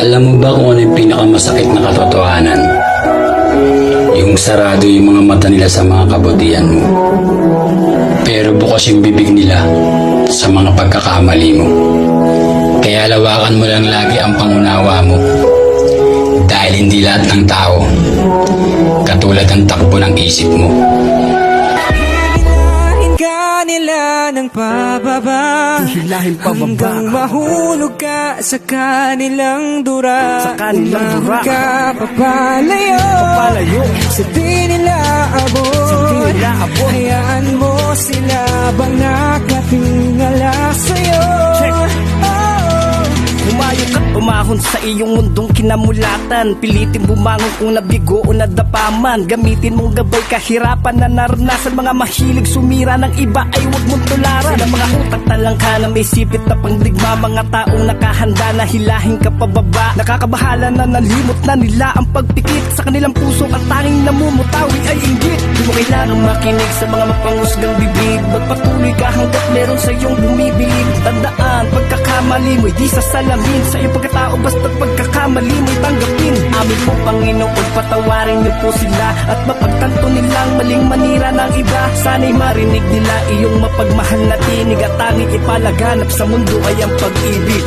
Alam mo ba kung ano yung pinakamasakit na katotohanan? Yung sarado yung mga mata nila sa mga kabutihan mo. Pero bukas yung bibig nila sa mga pagkakamali mo. Kaya lawakan mo lang lagi ang pangunawa mo. Dahil hindi lahat ng tao katulad ng takbo ng isip mo. Hihilahin ka nila ng pababa, Hihilahin pa baba hanggang mahulog ka sa kanilang dura. Sa kanilang dura. Ka papalayo, Papalayo. sa di nila abot. Sa di nila abot. Hayaan mo sila bang nakatingala sa'yo. Check. Oh. Umayo ka't umahon sa iyong mundong kinamulatan. Pilitin bumangon kung nabigo o nadapaman. Gamitin mong gabay kahirapan na naranasan. Mga mahilig sumira ng iba ay huwag mong tularan. Sila mga utak talangka na may sipit na pangdigma. Mga taong nakahanda na hilahin ka pababa. Nakakabahala na nalimot na nila ang pagpikit sa kanilang puso. Ang tanging namumutawi ay inggit. Di mo kailangang makinig sa mga mapangusgang bibig. Magpatuloy ka hanggat meron sa iyong bumibilig. Tandaan, pagkakamali mo'y di sasalamin. Sa iyong pagkatao basta't pagkakamali mo'y tanggapin. Amin po Panginoon, patawarin niyo po sila. At mapagtanto nilang maling manira ng iba. Sana'y marinig nila iyong mapagmahal na tinig. At tanging ipalaganap sa mundo ay ang pag-ibig.